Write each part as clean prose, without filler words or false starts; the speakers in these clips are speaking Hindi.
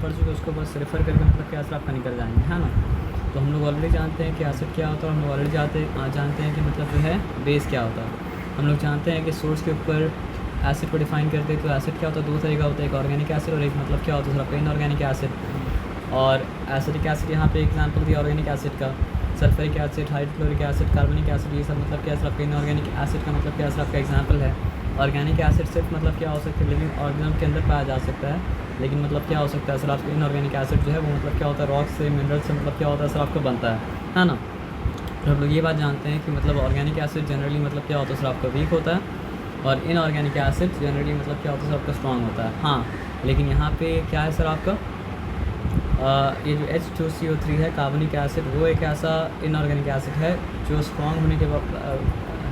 पढ़ चुके हैं उसको बस रेफ़र करके मतलब क्या सर आपका निकल जाएंगे, है ना। तो हम लोग ऑलरेडी जानते हैं कि एसिड क्या होता है, हम लोग ऑलरेडी जानते हैं कि मतलब जो है बेस क्या होता है। हम लोग जानते हैं कि सोर्स के ऊपर एसिड को डिफ़ाइन करते हैं। तो एसिड क्या होता है, दो तरीका होता है, एक ऑर्गेनिक एसिड और एक मतलब क्या होता है सर आपका इनऑर्गेनिक एसिड। और एसिडिक एसिड यहाँ पे एग्जांपल दिया ऑर्गेनिक एसिड का, सल्फ्यूरिक एसिड, हाइड्रोक्लोरिक एसिड, कार्बनिक एसिड, ये सब मतलब क्या सर आपका इनऑर्गेनिक एसिड का मतलब क्या सर आपका एग्जांपल है। ऑर्गेनिक एसिड सिर्फ मतलब क्या हो सकता है लिविंग ऑर्गेनिज्म के अंदर पाया जा सकता है, लेकिन मतलब क्या हो सकता है सर आपका इनऑर्गेनिक एसिड जो है वो मतलब क्या होता है रॉक से, मिनरल से मतलब क्या होता है सर आपको बनता है ना। तो हम लोग ये बात जानते हैं कि मतलब ऑर्गेनिक एसिड जनरली मतलब क्या होता है सर आपका वीक होता है, और इनऑर्गेनिक एसिड जनरली मतलब क्या होता है सर आपका स्ट्रॉन्ग होता है। हाँ, लेकिन यहाँ पे क्या है सर आपका ये जो H2CO3 है कार्बनिक एसिड, वो एक ऐसा इनऑर्गेनिक एसिड है जो स्ट्रॉन्ग होने के बाद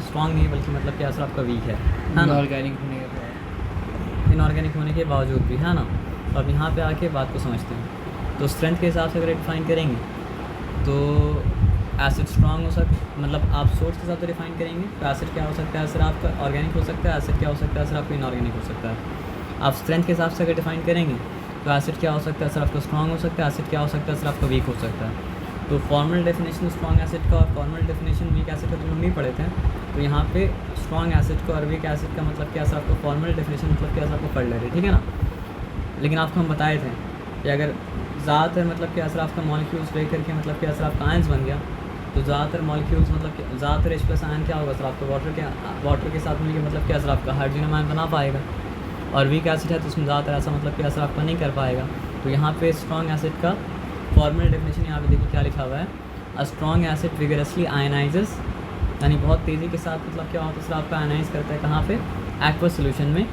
स्ट्रॉन्ग नहीं बल्कि मतलब क्या सर आपका वीक है ना, ऑर्गेनिक होने के बाद, इनऑर्गेनिक होने के बावजूद भी, है ना। तो अब यहाँ पे आके बात को समझते हैं। तो स्ट्रेंथ के हिसाब से अगर डिफाइन करेंगे तो एसिड स्ट्रॉन्ग हो सकता, मतलब आप सोर्स के हिसाब से डिफाइन करेंगे तो एसिड क्या हो सकता है सर आपका ऑर्गेनिक हो सकता है, एसिड क्या हो सकता है सर आपका इनऑर्गेनिक हो सकता है। आप स्ट्रेंथ के हिसाब से अगर डिफाइन करेंगे तो एसिड क्या हो सकता है सर आपका स्ट्रॉन्ग हो सकता है, एसिड क्या हो सकता है सर आपका वीक हो सकता है। तो फॉर्मल डेफिनेशन स्ट्रॉन्ग एसिड का और फॉर्मल डेफिनेशन वीक एसिड का तो हम नहीं पढ़े थे, तो यहाँ पे स्ट्रॉन्ग एसिड का और वीक एसिड का मतलब क्या सर आपको फॉर्मल डेफिनेशन मतलब क्या सर आपको पढ़ ले रहे, ठीक है ना। लेकिन आपको हम बताए थे कि अगर ज़्यादातर मतलब क्या सर आपका मॉलिक्यूल्स ब्रेक करके मतलब क्या सर आपका आयंस बन गया, तो ज़्यादातर मॉलिक्यूल्स मतलब ज़्यादातर H+ आयन क्या होगा सर आपका वाटर के साथ मिलकर मतलब क्या सर आपका हाइड्रोजन आयन बना पाएगा, और वीक एसिड है तो उसमें ज़्यादातर ऐसा मतलब क्या सर आपका नहीं कर पाएगा। तो यहाँ पे स्ट्रॉन्ग एसिड का फॉर्मल डेफिनेशन यहाँ पे देखिए क्या लिखा हुआ है, a strong acid vigorously ionizes, यानी बहुत तेज़ी के साथ मतलब क्या होता है सर आपका आयनाइज करता है कहाँ पे, एक्वस सोल्यूशन में,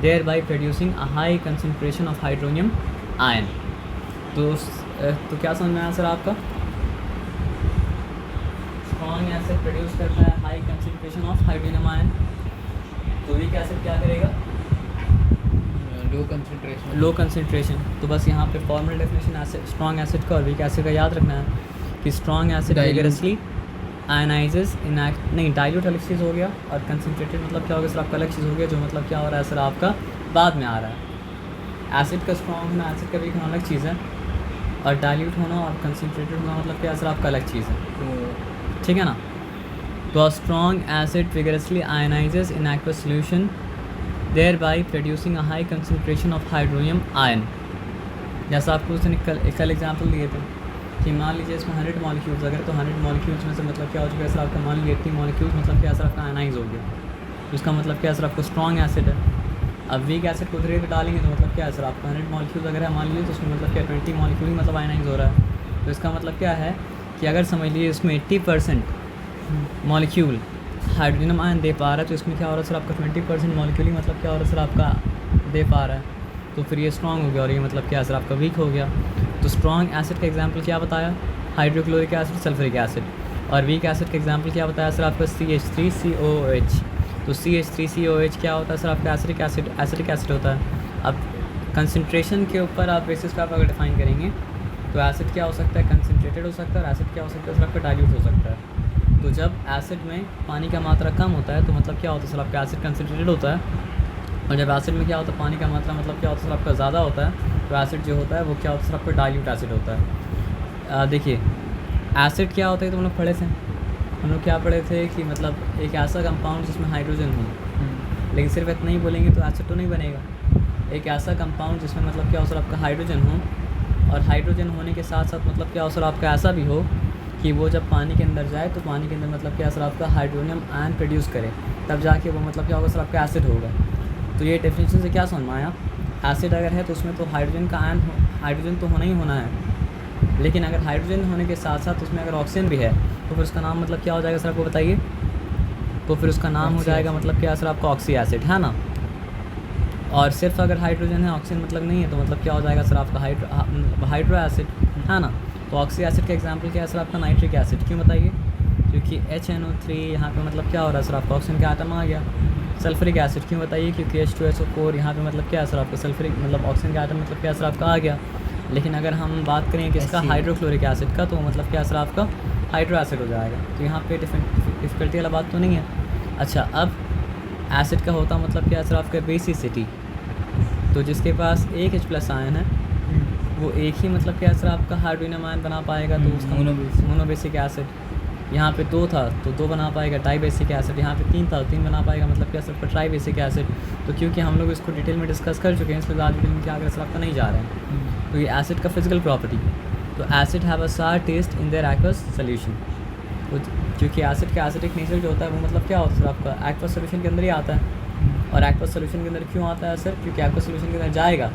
thereby producing a high concentration of hydronium ion. तो क्या समझ में आया सर आपका, स्ट्रॉन्ग एसिड प्रोड्यूस करता है high concentration of hydronium ion, तो वीक एसिड क्या करेगा, लो कंसनट्रेशन। तो बस यहाँ पे formal definition acid strong acid का और वीक एसिड का याद रखना है कि स्ट्रॉन्ग एसिड विगरसली आयनाइजेस इन नहीं डाइल्यूट अलग चीज़ हो गया, और कंसनट्रेटेड मतलब क्या हो गया सर आपका अलग चीज़ हो गया, जो मतलब क्या हो रहा है सर आपका बाद में आ रहा है। एसिड का स्ट्रॉन्ग होना, एसिड का वीक होना अलग चीज़ है, और डाइल्यूट होना और कंसनट्रेटेड होना मतलब क्या सर आपका अलग चीज़ है, ठीक है ना। तो strong acid vigorously ionizes in aqueous solution thereby producing a high concentration of hydronium ion। जैसा आपको उसने कल एग्जाम्पल दिए थे कि मान लीजिए इसमें 100 मॉलिक्यूल्स अगर, तो 100 मॉलिक्यूल्स में से मतलब क्या हो चुका है सर आपका, मान लीजिए 80 मॉलिक्यूल्स मतलब क्या सर आपका आयनाइज हो गया, तो इसका मतलब क्या सर आपको स्ट्रॉन्ग एसिड है। अब वीक एसिड को उधर डालेंगे तो मतलब क्या है सर आपका 100 मॉलिक्यूल्स अगर है मान लीजिए, तो उसमें मतलब क्या 20 मॉलिक्यूल ही मतलब आयनाइज हो रहा है। तो इसका मतलब क्या है कि अगर समझ लीजिए इसमें 80% मॉलिक्यूल हाइड्रोजन आयन दे पा रहा है, तो इसमें क्या हो रहा है सर आपका 20% मॉलिक्यूल ही मतलब क्या हो रहा है सर आपका दे पा रहा है, तो फिर ये स्ट्रॉन्ग हो गया, और ये मतलब क्या है सर आपका वीक हो गया। तो स्ट्रॉन्ग एसिड का एग्जांपल क्या बताया, हाइड्रोक्लोरिक एसिड, सल्फ्यूरिक एसिड, और वीक एसिड का एग्जांपल क्या बताया सर आपका CH3COOH। तो CH3COOH क्या होता है सर आपका एसिडिक एसिड होता है। अब कंसनट्रेशन के ऊपर आप बेसिस पे आप अगर डिफाइन करेंगे तो एसिड क्या हो सकता है, कंसनट्रेटेड हो सकता है, और एसिड क्या हो सकता है सर आपका डाइल्यूट हो सकता है। तो जब एसिड में पानी का मात्रा कम होता है तो मतलब क्या होता है सर आपका एसिड कंसनट्रेटेड होता है, और जब एसिड में क्या होता है पानी का मात्रा मतलब क्या होता है सर आपका ज़्यादा होता है, तो एसिड जो होता है वो क्या होता है सर आपका डाइल्यूट एसिड होता है। देखिए एसिड क्या होता है तो हम लोग पढ़े थे, हम लोग क्या पढ़े थे कि मतलब एक ऐसा कंपाउंड जिसमें हाइड्रोजन हो, लेकिन सिर्फ इतना ही बोलेंगे तो एसिड तो नहीं बनेगा। एक ऐसा कंपाउंड जिसमें मतलब क्या हो सर आपका हाइड्रोजन हो, और हाइड्रोजन होने के साथ साथ मतलब क्या हो सर आपका ऐसा भी हो कि वो जब पानी के अंदर जाए तो पानी के अंदर मतलब क्या सर आपका हाइड्रोनियम आयन प्रोड्यूस करे, तब जाके वो मतलब क्या होगा सर आपका एसिड होगा। तो ये डेफिनेशन से क्या समझ में आया, एसिड अगर है तो उसमें तो हाइड्रोजन का आयन हाइड्रोजन तो होना ही होना है, लेकिन अगर हाइड्रोजन होने के साथ साथ उसमें अगर ऑक्सीजन भी है तो फिर उसका नाम मतलब क्या हो जाएगा सर आपको बताइए, तो फिर उसका नाम हो जाएगा मतलब क्या सर आपका ऑक्सी एसिड, है ना। और सिर्फ अगर हाइड्रोजन है ऑक्सीजन मतलब नहीं है, तो मतलब क्या हो जाएगा सर आपका हाइड्रो एसिड, है ना। तो ऑक्सी एसिड का एग्जांपल क्या है सर आपका नाइट्रिक एसिड, क्यों बताइए, क्योंकि HNO3 यहाँ पे मतलब क्या हो रहा है सर आपका ऑक्सीजन का आटम आ गया। सल्फ्यूरिक एसिड क्यों बताइए, क्योंकि H2SO4 यहाँ पे मतलब क्या है सर आपका सल्फ्यूरिक मतलब ऑक्सीजन का आटम मतलब क्या है सर आपका आ गया। लेकिन अगर हम बात करें कि इसका हाइड्रोक्लोरिक एसिड का, तो मतलब क्या है सर आपका हाइड्रो एसिड हो जाएगा। तो यहाँ पे डिफ़िकल्टी वाला बात तो नहीं है। अच्छा, अब एसिड का होता मतलब क्या है सर आपका बेसिसिटी, तो जिसके पास एक H+ आयन है वो एक ही मतलब क्या सर आपका हाइड्रोजन आयन बना पाएगा, तो उसका मोनोबेसिक एसिड। यहाँ पे 2 था तो 2 बना पाएगा डाइबेसिक एसिड, यहाँ पे 3 था तो 3 बना पाएगा मतलब क्या सर आपका ट्राइबेसिक एसिड। तो क्योंकि हम लोग इसको डिटेल में डिस्कस कर चुके हैं, इसलिए ज़्यादा डिटेल में क्या अगर सर आपका नहीं जा रहे हैं। तो ये एसिड का फिजिकल प्रॉपर्टी, तो acid have a sour taste in their aqueous solution. तो क्योंकि एसिड का एसिडिक नेचर जो होता है वो मतलब क्या होता है सर आपका एक्वस सोल्यूशन के अंदर ही आता है। और एक्वस सोल्यूशन के अंदर क्यों आता है सर, क्योंकि एक्वस सोल्यूशन के अंदर जाएगा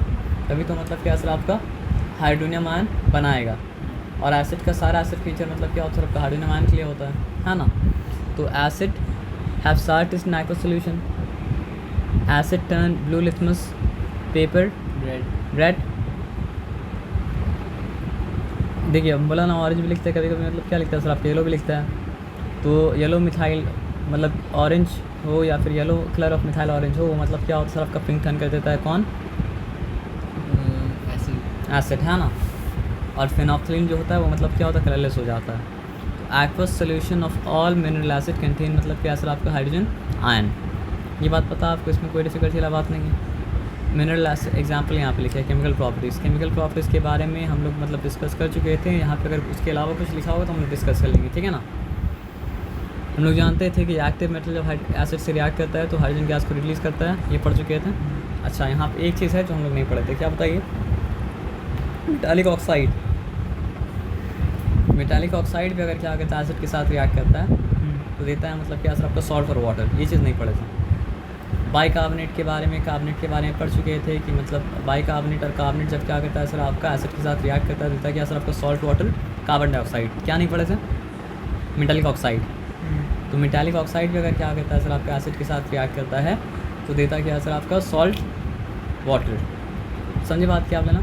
तभी तो मतलब क्या सर आपका हाइड्रोजन आयन बनाएगा। और एसिड का सारा एसिड फीचर मतलब क्या होता है आपका हाइड्रोजन आयन के लिए होता है ना। तो acid have sour taste in aqueous solution, acid turn blue litmus paper red. देखिए हम बोला ना ऑरेंज भी लिखते हैं कभी कभी, मतलब क्या लिखता है सर आपका येलो भी लिखता है। तो येलो मिथाइल मतलब ऑरेंज हो या फिर yellow colour of methyl orange हो, वो मतलब क्या होता है सर आपका पिंक टर्न कर देता है कौन, एसिड है ना। और फिनोक्सिलिन जो होता है वो मतलब क्या होता है कलरलेस हो जाता है। तो aqueous solution of all mineral acid contain मतलब क्या सर आपका हाइड्रोजन आयन। ये बात पता है आपको, इसमें कोई डिफिकल्टी वाला बात नहीं है। मिनरल एसिड एग्जाम्पल यहाँ पे लिखा है केमिकल प्रॉपर्टीज़। केमिकल प्रॉपर्टीज़ के बारे में हम लोग मतलब डिस्कस कर चुके थे। यहाँ पे अगर उसके अलावा कुछ लिखा होगा तो हम लोग डिस्कस कर लेंगे, ठीक है ना। हम लोग जानते थे कि एक्टिव मेटल जब एसिड से रिएक्ट करता है तो हाइड्रोजन गैस को रिलीज़ करता है, ये पढ़ चुके थे। अच्छा यहाँ पे एक चीज़ है जो हम लोग नहीं पढ़े थे, क्या बताइए, मेटालिक ऑक्साइड। मेटालिक ऑक्साइड भी अगर क्या करता है एसिड के साथ रिएक्ट करता है तो देता है मतलब क्या सर आपका सॉल्ट और वाटर। ये चीज़ नहीं पढ़े थे। बाइकार्बोनेट के बारे में पढ़ चुके थे कि मतलब बाइकार्बोनेट और कार्बोनेट जब क्या करता है सर आपका एसिड के साथ रिएक्ट करता है देता है क्या सर आपका सॉल्ट वाटर कार्बन डाइऑक्साइड। क्या नहीं पढ़े थे, मेटालिक ऑक्साइड। तो मेटालिक ऑक्साइड भी अगर क्या करता है सर आपका एसिड के साथ रिएक्ट करता है तो देता क्या सर आपका सॉल्ट वाटर। समझे बात क्या आप लेना।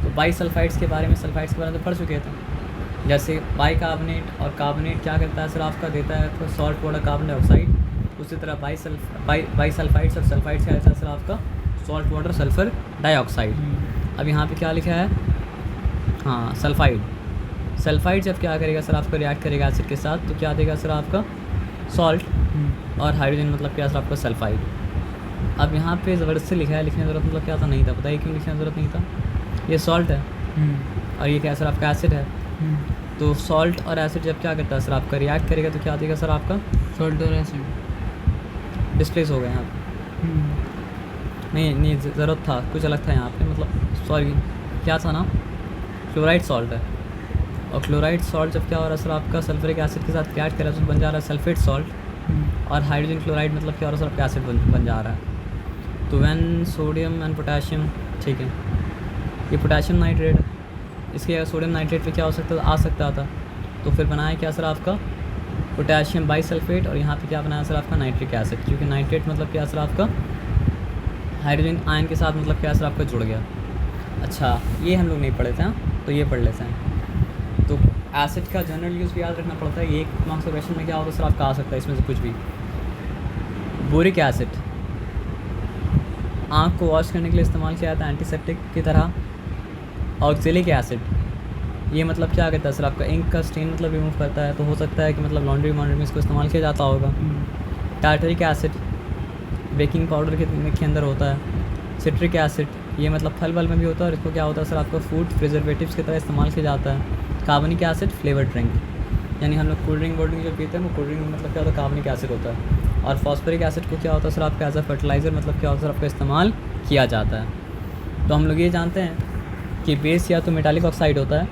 तो बाइसल्फाइड्स के बारे में तो पढ़ चुके थे। जैसे बाइकार्बोनेट और कार्बोनेट क्या करता है सर आपका देता है तो सॉल्ट वाटर कार्बन डाइऑक्साइड। उसी तरह बाइसल्फाइड्स और सल्फाइड्स क्या रहता है सर आपका सॉल्ट वाटर सल्फर डाइऑक्साइड। अब यहाँ पे क्या लिखा है, हाँ सल्फाइड जब क्या करेगा सर आपका रिएक्ट करेगा एसिड के साथ तो क्या देगा सर आपका सॉल्ट और हाइड्रोजन मतलब क्या सर आपका सल्फाइड। अब यहाँ पे ज़बरदस्ती लिखा है, लिखने की ज़रूरत मतलब क्या था, नहीं था। बताइए क्यों लिखने की ज़रूरत नहीं था। ये सॉल्ट है और ये क्या सर आपका एसिड है। तो सॉल्ट और एसिड जब क्या करता है सर आपका रिएक्ट करेगा तो क्या देगा सर आपका सॉल्ट और एसिड डिस्प्लेस हो गए यहाँ पे। नहीं ज़रूरत था, कुछ अलग था यहाँ पे, मतलब सॉरी क्या था ना, क्लोराइड सॉल्ट है। और क्लोराइड सॉल्ट जब क्या हो रहा है सर आपका सल्फ्यूरिक एसिड के साथ रिएक्ट कर रहा है तो बन जा रहा है सल्फेट सॉल्ट। और हाइड्रोजन क्लोराइड मतलब क्या हो रहा है सर आपका एसिड बन जा रहा है। तो व्हेन सोडियम एंड पोटेशियम, ठीक है, ये पोटेशियम नाइट्रेट है, इसके सोडियम नाइट्रेट पे क्या हो सकता आ सकता था। तो फिर बनाया क्या सर आपका पोटेशियम बाइसल्फेट और यहाँ पे क्या बनाया सर आपका नाइट्रिक एसिड। क्योंकि नाइट्रेट मतलब क्या सर आपका हाइड्रोजन आयन के साथ मतलब क्या सर आपका जुड़ गया। अच्छा ये हम लोग नहीं पढ़े थे, हाँ तो ये पढ़ लेते हैं। तो एसिड का जनरल यूज़ भी याद रखना पड़ता है। ये एक मार्क्स क्वेश्चन में क्या होता है सर आपका आ सकता है इसमें से कुछ भी। बोरिक एसिड आँख को वॉश करने के लिए इस्तेमाल किया जाता है एंटीसेप्टिक की तरह। ऑक्जेलिक एसिड ये मतलब क्या करता है सर आपका इंक का स्टेन मतलब रिमूव करता है। तो हो सकता है कि मतलब लॉन्ड्री में इसको इस्तेमाल किया जाता होगा। टार्टरिक एसिड बेकिंग पाउडर के अंदर होता है। सिट्रिक एसिड ये मतलब फल वल में भी होता है और इसको क्या होता है सर आपका फूड प्रिजर्वेटिव्स की तरह इस्तेमाल किया जाता है। कार्बनिक एसिड फ्लेवर ड्रिंक, यानी हम लोग कोल्ड ड्रिंक जो पीते हैं वो कोल्ड ड्रिंक में मतलब क्या होता है कार्बनिक एसिड होता है। और फॉस्फोरिक एसिड को क्या होता है सर आपका एज अ फर्टिलाइज़र मतलब क्या होता है सर आपका इस्तेमाल किया जाता है। तो हम लोग ये जानते हैं कि बेस या तो मेटालिक ऑक्साइड होता है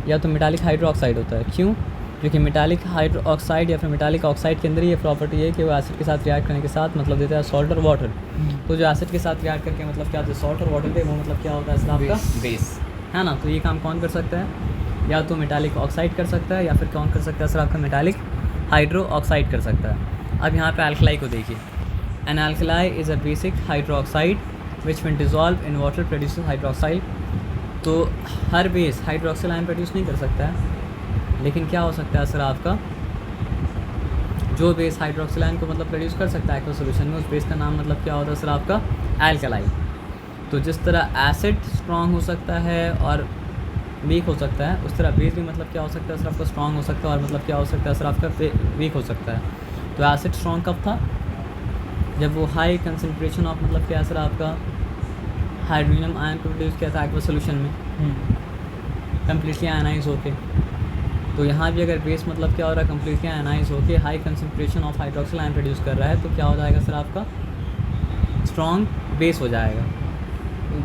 या तो मेटालिक हाइड्रो ऑक्साइड होता है। क्यों? क्योंकि मेटालिक हाइड्रो ऑक्साइड या फिर मेटालिक ऑक्साइड के अंदर ये प्रॉपर्टी है कि वो एसिड के साथ रिएक्ट करने के साथ मतलब देता है सॉल्ट और वाटर। तो जो एसिड के साथ रिएक्ट करके मतलब क्या होता है सॉल्ट और वाटर दे वो मतलब क्या होता है सर आपका बेस, है ना। तो ये काम कौन कर सकता है, या तो मेटालिक ऑक्साइड कर सकता है या फिर कौन कर सकता है सर आपका मेटालिक हाइड्रो ऑक्साइड कर सकता है। अब यहाँ पे अल्कलाई को देखिए। An alkali is a basic hydro oxide which when dissolve in water produces hydroxide. तो हर बेस हाइड्रोक्सिल आयन प्रोड्यूस नहीं कर सकता है, लेकिन क्या हो सकता है सर आपका जो बेस हाइड्रोक्सिल आयन को मतलब प्रोड्यूस कर सकता है एक्वस सॉल्यूशन में, उस बेस का नाम मतलब क्या होता है सर आपका एल्कलाई। तो जिस तरह एसिड स्ट्रॉन्ग हो सकता है और वीक हो सकता है, उस तरह बेस भी मतलब क्या हो सकता है सर आपका स्ट्रॉन्ग हो सकता है और मतलब क्या हो सकता है सर आपका वीक हो सकता है। तो एसिड स्ट्रॉन्ग कब था, जब वो हाई कंसनट्रेशन ऑफ मतलब क्या सर आपका हाइड्रोजन आयन प्रोड्यूस किया था एक्वस सोल्यूशन में कम्प्लीटली आयनाइज होके। तो यहाँ भी अगर बेस मतलब क्या हो रहा है, कम्प्लीटली आयनाइज होके high concentration of hydroxyl ion produce कर रहा है, तो क्या हो जाएगा सर आपका स्ट्रॉन्ग बेस हो जाएगा।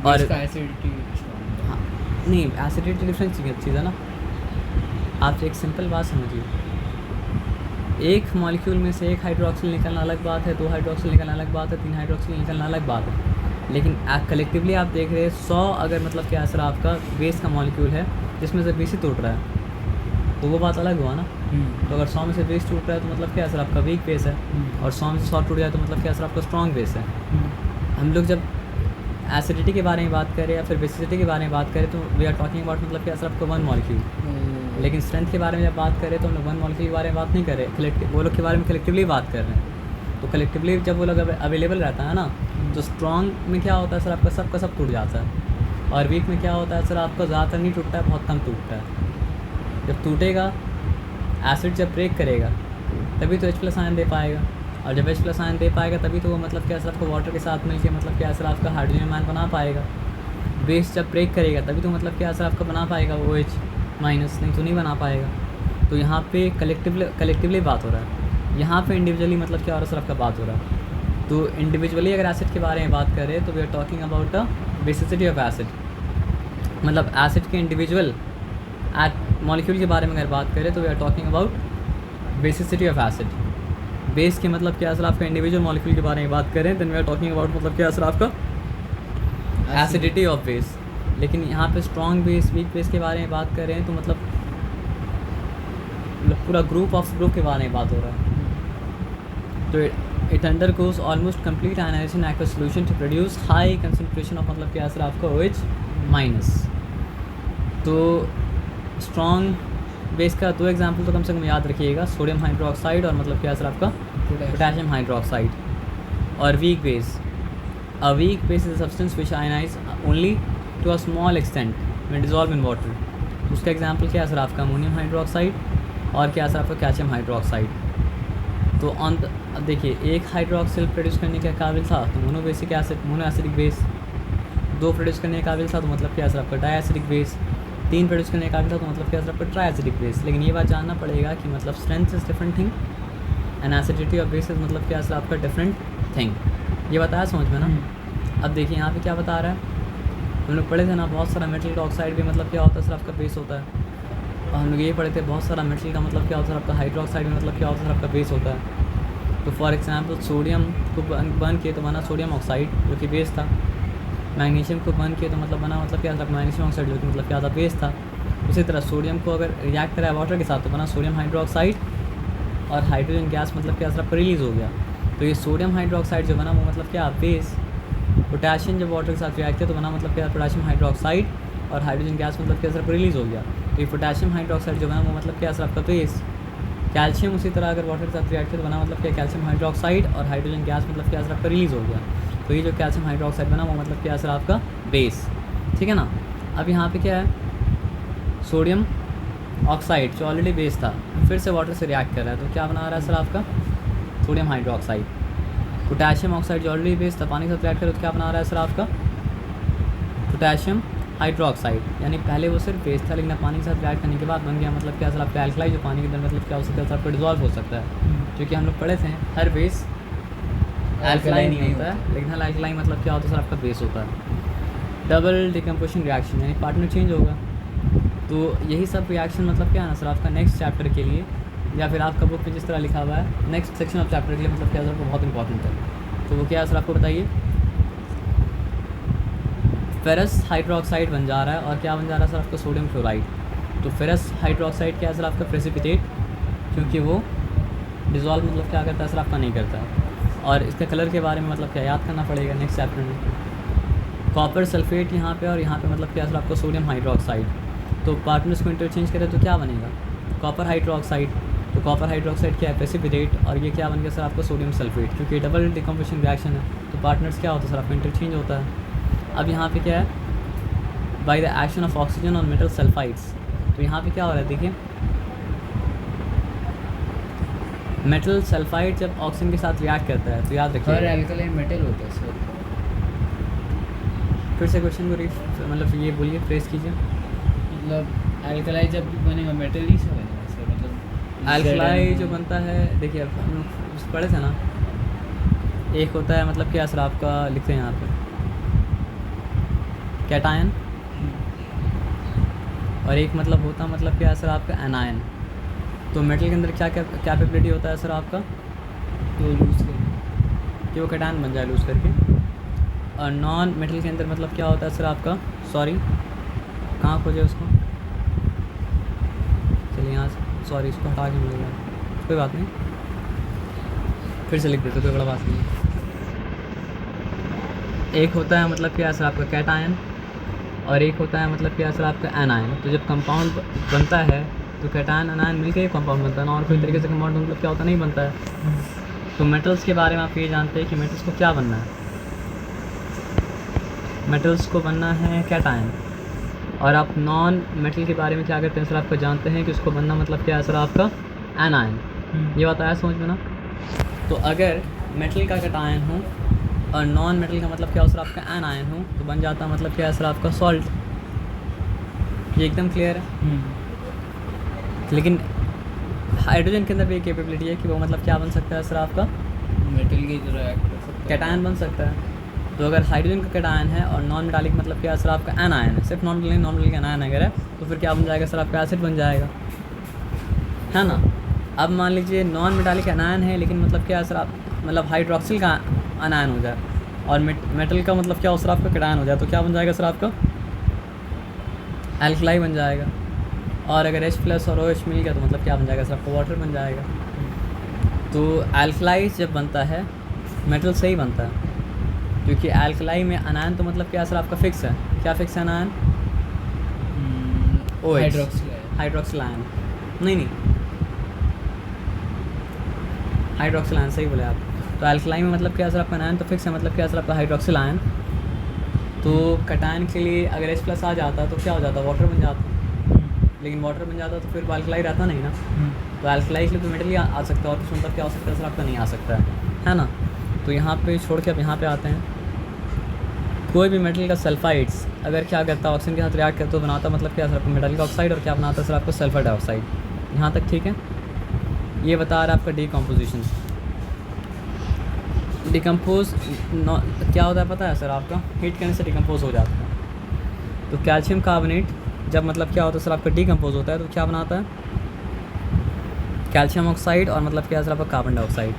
और इसका एसिडिटी हाँ नहीं, एसिडिटी डिफरेंट चीज़ है ना। आप एक सिंपल बात समझिए, एक मॉलिक्यूल में से एक हाइड्रोक्सिल निकलना अलग बात है, 2 हाइड्रोक्सिल निकलना अलग बात है, 3 हाइड्रोक्सिल निकलना अलग बात है। लेकिन कलेक्टिवली आप देख रहे हैं 100 अगर मतलब क्या सर आपका बेस का मॉलिक्यूल है जिसमें से बेस ही टूट रहा है, तो वो बात अलग हुआ ना। तो अगर 100 में से बेस टूट रहा है तो मतलब क्या सर आपका वीक बेस है, और 100 में से 100 टूट जाए तो मतलब क्या सर आपका स्ट्रॉन्ग बेस है। हम लोग जब एसिडिटी के बारे में बात करें या फिर बेसिसिटी के बारे में बात करें तो वी आर टॉकिंग अबाउट मतलब क्या सर आपका 1 मॉलिक्यूल। लेकिन स्ट्रेंथ के बारे में जब बात करें तो हम लोग 1 मॉलिक्यूल के बारे में बात नहीं कर रहे, कलेक्टिव वो लोग के बारे में कलेक्टिवली बात कर रहे हैं। तो कलेक्टिवली जब वो लोग अवेलेबल रहता है ना, तो स्ट्रॉन्ग में क्या होता है सर आपका सब का सब टूट जाता है, और वीक में क्या होता है सर आपका ज़्यादातर नहीं टूटता है, बहुत कम टूटता है। जब टूटेगा एसिड जब ब्रेक करेगा तभी तो H+ आयन दे पाएगा, और जब H+ आयन दे पाएगा तभी तो वो मतलब क्या सर आपको वाटर के साथ मिलके मतलब क्या सर आपका हाइड्रोजन आयन बना पाएगा। बेस जब ब्रेक करेगा तभी तो मतलब क्या सर आपका बना पाएगा OH-, नहीं तो नहीं बना पाएगा। तो यहाँ पे कलेक्टिवली बात हो रहा है, यहाँ पे इंडिविजुअली मतलब क्या हो रहा है सर आपका बात हो रहा है। तो इंडिविजुअली अगर एसिड के बारे में बात करें तो we are talking about the basicity of acid, मतलब एसिड के इंडिविजुअल मॉलिक्यूल के बारे में अगर बात करें तो we are talking about basicity of acid. Base के मतलब क्या सर आपका इंडिविजुअल मॉलिक्यूल के बारे में बात करें then we are talking about मतलब क्या सर आपका एसिडिटी ऑफ बेस। लेकिन यहाँ पे स्ट्रॉन्ग बेस वीक बेस के बारे में बात करें तो मतलब पूरा ग्रुप के बारे में बात हो रहा है। तो it undergoes almost complete ionization aqueous solution to produce high concentration of मतलब क्या सर आपका OH-। तो स्ट्रॉन्ग बेस का 2 एग्जाम्पल तो कम से कम याद रखिएगा, सोडियम हाइड्रोक्साइड और मतलब क्या सर आपका पोटेशियम हाइड्रोक्साइड। और weak base, a weak base is a substance which ionize only to a small extent में डिजॉल्व इन वाटर। उसका एग्जाम्पल क्या है सर आपका अमोनियम हाइड्रोक्साइड और क्या सर आपका कैल्शियम हाइड्रोक्साइड। तो अब देखिए एक हाइड्रोक्सिल प्रोड्यूस करने के काबिल था तो monobasic acid mono acidic base, 2 produce करने के काबिल था तो मतलब क्या सर आपका डाई एसिडिक बेस, 3 प्रोड्यूस करने का काबिल था तो मतलब क्या सर आपका ट्राई एसिडिक बेस। लेकिन ये बात जानना पड़ेगा कि मतलब strength is different thing and acidity of base is मतलब क्या सर आपका डिफरेंट थिंग। ये बताया समझ में ना। अब देखिए यहाँ पे क्या बता रहा है, हम लोग पढ़े थे ना बहुत सारा मेटल ऑक्साइड भी मतलब क्या होता है सर आपका बेस होता है, और हम लोग ये पढ़े थे बहुत सारा मेटल का मतलब क्या होता है आपका हाइड्रोक्साइड में मतलब क्या होता है आपका बेस होता है। तो फॉर एग्जांपल सोडियम को बर्न किए तो बना सोडियम ऑक्साइड जो कि बेस था, मैग्नीशियम को बर्न किए तो मतलब बना मतलब क्या था मैग्नीशियम ऑक्साइड जो कि मतलब क्या था बेस था। उसी तरह सोडियम को अगर रिएक्ट कराया वाटर के साथ तो बना सोडियम हाइड्रोक्साइड, और हाइड्रोजन गैस मतलब क्या सर रिलीज़ हो गया। तो ये सोडियम हाइड्रोक्साइड जो बना वो मतलब क्या बेस। पोटेशियम जब वाटर के साथ रिएक्ट किया तो बना मतलब क्या पोटेशियम हाइड्रोक्साइड, और हाइड्रोजन गैस मतलब क्या सर रिलीज़ हो गया। तो ये पोटेशियम हाइड्रोक्साइड जो बना वो मतलब क्या सर आपका बेस। कैल्शियम उसी तरह अगर वाटर के साथ रिएक्ट किया तो बना मतलब क्या कैल्शियम हाइड्रोक्साइड, और हाइड्रोजन गैस मतलब क्या सर आपका रिलीज़ हो गया। तो ये जो कैल्शियम हाइड्रोक्साइड बना वो मतलब क्या सर आपका बेस, ठीक है ना। अब यहाँ पे क्या है, सोडियम ऑक्साइड जो ऑलरेडी बेस था फिर से वाटर से रिएक्ट कर रहा है तो क्या बना रहा है सर आपका सोडियम हाइड्रोक्साइड। पोटेशियम ऑक्साइड जो ऑलरेडी बेस था पानी के साथ रिएक्ट कर रहा है तो क्या बना रहा है सर आपका पोटेशियम हाइड्रोक्साइड। यानी पहले वो सिर्फ बेस था लेकिन अब पानी के साथ रिएक्ट करने के बाद बन गया मतलब क्या सर आपका एल्कलाई जो पानी के अंदर मतलब क्या हो सकता है सर आपका डिजॉल्व हो सकता है। क्योंकि हम लोग पढ़े थे हर बेस एल्कलाई नहीं होता है, लेकिन हर एल्कलाई मतलब क्या होता है सर आपका बेस होता है। डबल डिकम्पोजिशन रिएक्शन यानी पार्टनर चेंज होगा। तो यही सब रिएक्शन मतलब क्या है ना सर आपका नेक्स्ट चैप्टर के लिए, या फिर आपका बुक में जिस तरह लिखा हुआ है नेक्स्ट सेक्शन ऑफ चैप्टर के लिए मतलब क्या सर आपको बहुत इंपॉर्टेंट है। तो वो क्या है सर आपको बताइए। फेरस हाइड्रोक्साइड बन जा रहा है और क्या बन जा रहा है सर आपका सोडियम क्लोराइड। तो फेरस हाइड्रोक्साइड क्या है सर आपका प्रेसिपिटेट, क्योंकि वो डिज़ोल्व मतलब क्या करता है सर आपका नहीं करता है। और इसके कलर के बारे में मतलब क्या याद करना पड़ेगा नेक्स्ट चैप्टर में। कॉपर सल्फेट यहाँ पे और यहाँ पे मतलब क्या सर आपका सोडियम हाइड्रोक्साइड। तो पार्टनर्स को इंटरचेंज करें तो क्या बनेगा कॉपर हाइड्रोक्साइड। तो कॉपर हाइड्रोक्साइड क्या है प्रेसिपिटेट, और ये क्या बन गया सर आपका सोडियम सल्फेट। क्योंकि डबल डिकम्पोजिशन रिएक्शन है तो पार्टनर्स क्या होता है सर आपका इंटरचेंज होता है। अब यहाँ पे क्या है by the action of oxygen on metal sulphides. तो यहाँ पे क्या हो रहा है देखिए, मेटल सल्फाइड जब ऑक्सीजन के साथ रिएक्ट करता है तो याद रखिए हर एल्कलाइन मेटल होता है सर। फिर से क्वेश्चन को मतलब ये बोलिए, फ्रेस कीजिए। मतलब अल्कलाई जब भी बनेगा मेटल ही से बनेगा सर, मतलब अल्कलाई जो बनता है, देखिए अब हम लोग पढ़े थे ना, एक होता है मतलब क्या सर आपका, लिखते हैं यहाँ पे कैटायन, और एक मतलब होता है मतलब क्या सर आपका एनायन। तो मेटल के अंदर क्या क्या कैपेबिलिटी होता है सर आपका, तो लूज कर कि वो कैटायन बन जाए लूज करके। और नॉन मेटल के अंदर मतलब क्या होता है सर आपका, सॉरी कहाँ खोजे उसको, चलिए यहाँ से, सॉरी इसको हटा के मिलेगा, कोई बात नहीं, फिर से लिख देते, कोई बड़ा बात नहीं है। एक होता है मतलब क्या सर आपका कैटायन, और एक होता है मतलब क्या सर आपका एनायन। तो जब कंपाउंड बनता है तो कैटायन एनायन मिलकर ही कंपाउंड बनता है ना, और कोई तरीके से कंपाउंड मतलब क्या होता नहीं बनता है। तो मेटल्स के बारे में आप ये जानते हैं कि मेटल्स को क्या बनना है, मेटल्स को बनना है कैटायन। और आप नॉन मेटल के बारे में क्या करते हैं सर आपका, जानते हैं कि उसको बनना मतलब क्या है सर आपका एनायन। ये बात आया समझ में ना। तो अगर मेटल का कैटायन हो और नॉन मेटल का मतलब क्या हो सर आपका एनायन हो, तो बन जाता मतलब क्या है सर आपका सॉल्ट। ये एकदम क्लियर है। लेकिन हाइड्रोजन के अंदर भी एक कैपेबिलिटी है कि वो मतलब क्या बन सकता है सर आपका, मेटल की तरह एक्ट कर सकता है, कैटायन बन सकता है। तो अगर हाइड्रोजन का कैटायन है और नॉन मेटालिक मतलब क्या है सर आपका एनायन है, सिर्फ नॉन मेटालिक का एनायन अगर है, तो फिर क्या बन जाएगा सर आपका एसिड बन जाएगा, है ना। अब मान लीजिए नॉन मेटालिक एनायन है, लेकिन मतलब क्या है सर आप, मतलब हाइड्रोक्सिल का एनायन हो जाए और मेटल का मतलब क्या हो सर आपका कैटायन हो जाए, तो क्या बन जाएगा सर आपका एल्कलाई बन जाएगा। और अगर H+ और OH मिल गया तो मतलब क्या बन जाएगा सर आपका वाटर बन जाएगा। तो एल्कलाई जब बनता है मेटल से ही बनता है, क्योंकि एल्कलाई में अनायन तो मतलब क्या सर आपका फिक्स है, क्या फिक्स है अनायन, OH हाइड्रोक्सिल आयन, नहीं हाइड्रोक्सिल आयन सही बोले आप। तो एल्कलाई में मतलब क्या सर आपका अनायन तो फिक्स है, मतलब क्या सर आपका हाइड्रोक्सिल आयन। तो कैटायन के लिए अगर H+ आ जाता तो क्या हो जाता, वाटर बन जाता। लेकिन वाटर बन जाता तो फिर अल्कलाई रहता नहीं ना। तो अल्कलाई के लिए तो मेटल ही आ सकता है, और कुछ मतलब क्या हो सकता है सर आपका नहीं आ सकता है ना। तो यहाँ पे छोड़ के अब यहाँ पे आते हैं। कोई भी मेटल का सल्फाइड्स अगर क्या करता है, ऑक्सीजन के साथ रिएक्ट करता तो बनाता मतलब क्या सर आपको मेटालिक ऑक्साइड, और क्या बनाता है सर आपको सल्फर डाइऑक्साइड। यहाँ तक ठीक है। ये बता रहा है आपका डीकम्पोजिशन। डिकम्पोज क्या होता है पता है सर आपका, हीट करने से डिकम्पोज हो जाता है। तो कैल्शियम कार्बोनेट जब मतलब क्या होता है सर आपका डीकम्पोज होता है तो क्या बनाता है, कैल्शियम ऑक्साइड और मतलब क्या सर आपका कार्बन डाइऑक्साइड।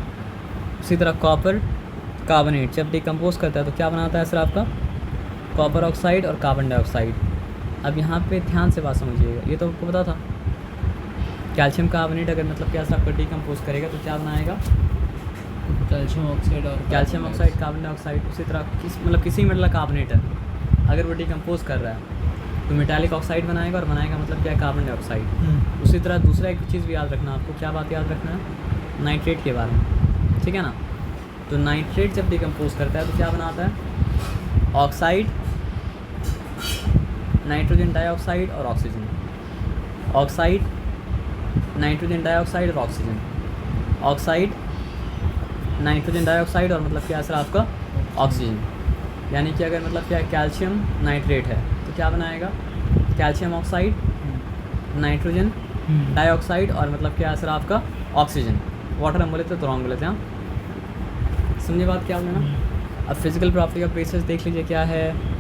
उसी तरह कॉपर कार्बोनेट जब डिकम्पोज करता है तो क्या बनाता है सर आपका कॉपर ऑक्साइड और कार्बन डाइऑक्साइड। अब यहाँ पे ध्यान से बात समझिएगा, ये तो आपको पता था। कैल्शियम कार्बोनेट अगर मतलब क्या सर आपका डीकम्पोज करेगा तो क्या बनाएगा, कैल्शियम ऑक्साइड और कैल्शियम ऑक्साइड कार्बन डाइऑक्साइड। उसी तरह मतलब किसी मेटल का कार्बोनेट है अगर वो डीकम्पोज कर रहा है तो मेटालिक ऑक्साइड बनाएगा, और बनाएगा मतलब क्या कार्बन डाइऑक्साइड। उसी तरह दूसरा एक चीज़ भी याद रखना आपको, क्या बात याद रखना है, नाइट्रेट के बारे में, ठीक है ना। तो नाइट्रेट जब डिकम्पोज करता है तो क्या बनाता है, ऑक्साइड, नाइट्रोजन डाइऑक्साइड और ऑक्सीजन, ऑक्साइड, नाइट्रोजन डाइऑक्साइड और ऑक्सीजन, ऑक्साइड, नाइट्रोजन डाइऑक्साइड और मतलब क्या सर आपका ऑक्सीजन। यानी कि अगर मतलब क्या कैल्शियम नाइट्रेट है तो क्या बनाएगा, कैल्शियम ऑक्साइड, नाइट्रोजन डाइऑक्साइड और मतलब क्या सर आपका ऑक्सीजन। वाटर हम बोले थे तो रॉन्ग बोले थे, हाँ समझे बात क्या बोले ना। अब फिजिकल प्रॉपर्टी का बेसिस देख लीजिए क्या है।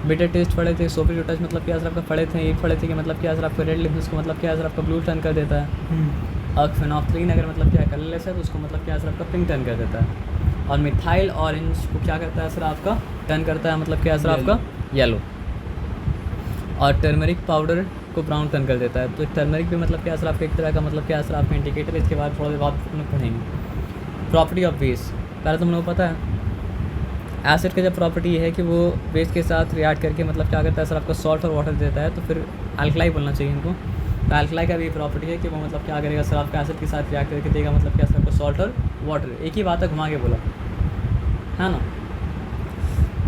बिटर टेस्ट पढ़े थे, सोफी टू टच मतलब क्या सर आपका पढ़े थे, ये पढ़े थे कि मतलब क्या सर आपका रेड लिप्स को मतलब क्या सर आपका ब्लू टर्न कर देता है। और फिनॉफ्थलीन अगर मतलब क्या कलरलेस है तो उसको मतलब क्या सर आपका पिंक टर्न कर देता है। और मिथाइल ऑरेंज को क्या करता है सर आपका टर्न करता है मतलब क्या सर आपका येलो। और टर्मरिक पाउडर को ब्राउन टर्न कर देता है। तो टर्मरिक भी मतलब क्या सर आपका एक तरह का मतलब क्या सर आपका इंडिकेटर। इसके बाद थोड़ा देर बाद हम लोग पढ़ेंगे प्रॉपर्टी ऑफ बेस। पहले तो हम लोग पता है एसिड का जब प्रॉपर्टी है कि वो बेस के साथ रिएक्ट करके मतलब क्या करता है सर आपका सॉल्ट और वाटर देता है। तो फिर अल्कलाई बोलना चाहिए इनको। तो अल्कलाई का भी प्रॉपर्टी है कि वो मतलब क्या करेगा सर आपका एसिड के साथ रिएक्ट करके देगा मतलब क्या सर आपका सॉल्ट और वाटर। एक ही बात है घुमा के बोला है ना।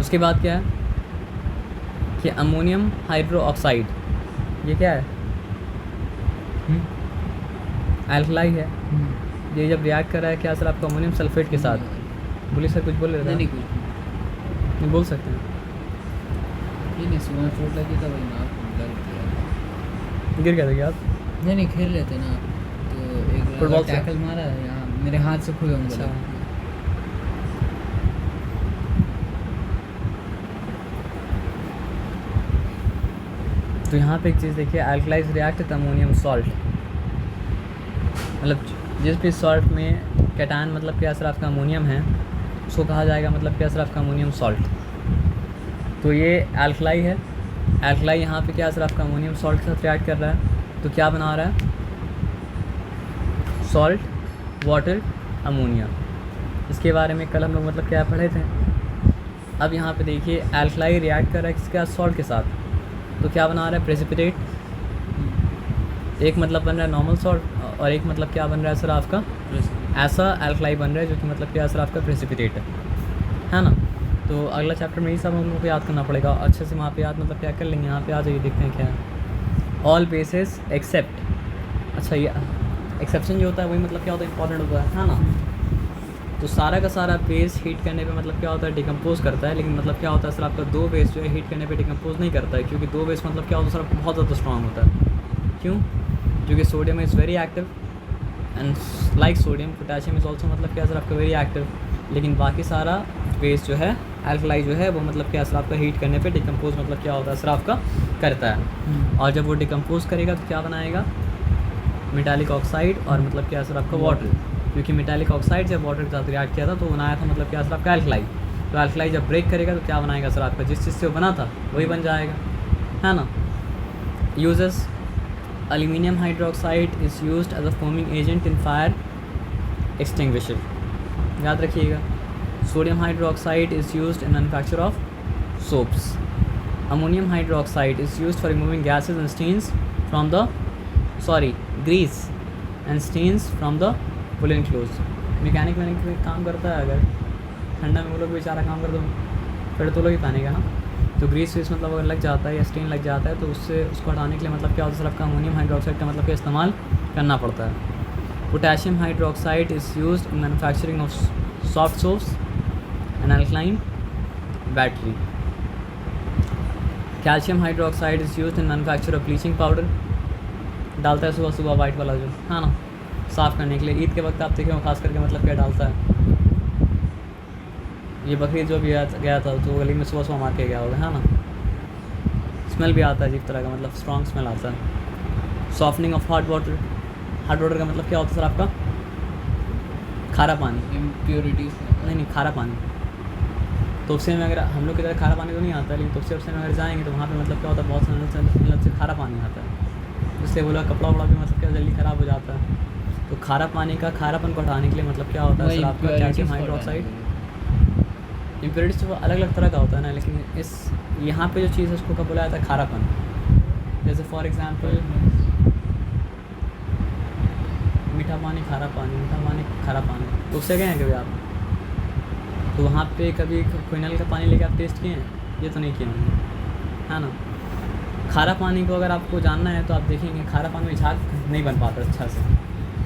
उसके बाद क्या है कि अमोनियम हाइड्रो ऑक्साइड, ये क्या है अल्कलाई है। ये जब रिएक्ट कर रहा है क्या सर आपका अमोनियम सल्फेट के साथ। बोलिए सर कुछ बोल रहे थे नहीं नहीं बोल सकते हैं। नहीं सुबह चोट लगी था वही नाक में दर्द था। गिर गए थे क्या आप? नहीं खेल रहे थे ना, तो एक फुटबॉल से? टैकल मारा यहाँ मेरे हाथ से खुले होंगे। अच्छा। तो यहाँ पे एक चीज़ देखिए, अल्कलाइज रिएक्ट विद अमोनियम सॉल्ट, मतलब जिस भी सॉल्ट में कैटायन मतलब क्या असर आपका अमोनियम है उसको कहा जाएगा मतलब क्या असर आपका अमोनियम सॉल्ट। तो ये अल्कलाई है, अल्कलाई यहाँ पे क्या असर आपका अमोनियम सॉल्ट के साथ रिएक्ट कर रहा है, तो क्या बना रहा है, सॉल्ट वाटर अमोनिया। इसके बारे में कल हम लोग मतलब क्या पढ़े थे। अब यहाँ पे देखिए अल्कलाई रिएक्ट कर रहा है किसके साथ, सॉल्ट के साथ, तो क्या बना रहा है, प्रेसिपिटेट। एक मतलब बन रहा है नॉर्मल सॉल्ट और एक मतलब क्या बन रहा है सर आपका ऐसा अल्कलाई बन रहा है जो कि मतलब क्या सर आपका प्रेसिपिटेट है ना। तो अगला चैप्टर में ही सब हम लोग को याद करना पड़ेगा अच्छे से, वहाँ पे याद मतलब क्या कर लेंगे। यहाँ पे आ जाइए, देखते हैं क्या है, ऑल बेसिस एक्सेप्ट। अच्छा ये एक्सेप्शन जो होता है वही मतलब क्या होता है, इंपॉर्टेंट होता है ना। तो सारा का सारा बेस हीट करने पे मतलब क्या होता है, डिकम्पोज करता है, लेकिन मतलब क्या होता है सर आपका दो बेस जो है हीट करने पे डिकम्पोज नहीं करता है, क्योंकि दो बेस मतलब क्या होता है सर बहुत ज़्यादा स्ट्रॉन्ग होता है। क्यों? क्योंकि sodium is very active and like sodium potassium is also मतलब क्या सर आपका वेरी एक्टिव, लेकिन बाकी सारा बेस जो है अल्कलाई जो है वो मतलब क्या सर आपका हीट करने पे डिकम्पोज मतलब क्या होता है सर आपका करता है। और जब वो डिकम्पोज करेगा तो क्या बनाएगा, मेटालिक ऑक्साइड और मतलब क्या सर आपका वाटर, क्योंकि मेटालिक ऑक्साइड जब वाटर के साथ रिएक्ट किया था तो बनाया था मतलब क्या सर आपका अल्कलाई। तो अल्कलाई जब ब्रेक करेगा तो क्या बनाएगा सर आपका, जिस चीज़ से वो बना था वही बन जाएगा, है ना। Uses aluminium hydroxide is used as a foaming agent in fire extinguisher, याद रखिएगा। Sodium hydroxide is used in manufacture of soaps. Ammonium hydroxide is used for removing gases and stains from the grease and stains from the woolen clothes. Mechanic में काम करता है, अगर ठंडा में वो लोग बेचारा काम कर दो फिर तो लोग ही पहनेगा ना। तो ग्रीस वीस मतलब अगर लग जाता है या स्टेन लग जाता है तो उससे उसको हटाने के लिए मतलब क्या होता है सर आपका अमोनियम हाइड्रोक्साइड का मतलब क्या इस्तेमाल करना पड़ता है। Potassium hydroxide is used in manufacturing of soft soaps and alkaline battery. Calcium hydroxide is used in manufacture of bleaching powder, डालता है सुबह सुबह वाइट वाला जो है ना, साफ़ करने के लिए। ईद के वक्त आप देखें खास करके मतलब क्या डालता है, ये बकरी जो भी गया था तो गली में सुबह सुबह मार के गया होगा, है ना। स्मेल भी आता है अजीब तरह का, मतलब स्ट्रॉन्ग स्मेल आता है। Softening of hot water, hot water का मतलब क्या होता है सर आपका, खारा पानी, इम्प्योरिटीज नहीं खारा पानी। तोपसे में अगर हम लोग की तरह खारा पानी तो नहीं आता, लेकिन तोपसे में अगर जाएंगे तो वहाँ पे मतलब क्या होता है, बहुत सारे मतलब से खारा पानी आता है, जिससे बोला कपड़ा वपड़ा भी मतलब क्या जल्दी ख़राब हो जाता है। तो खारा पानी का खारापन को हटाने के लिए मतलब क्या होता है सर आपका कैल्शियम हाइड्रोक्साइड। इम्प्योरिटीज तो अलग अलग तरह का होता है ना, लेकिन इस यहाँ पे जो चीज़ है उसको कब बोला जाता है, खारापन। जैसे फॉर एग्जांपल मीठा पानी खारा पानी, मीठा पानी खारा पानी, तो उससे गए हैं कभी आप? तो वहाँ पे कभी कोई नल का पानी लेके आप टेस्ट किए हैं? ये तो नहीं किए होंगे, है ना। खारा पानी को अगर आपको जानना है तो आप देखेंगे खारा पानी में झाग नहीं बन पाता अच्छा से,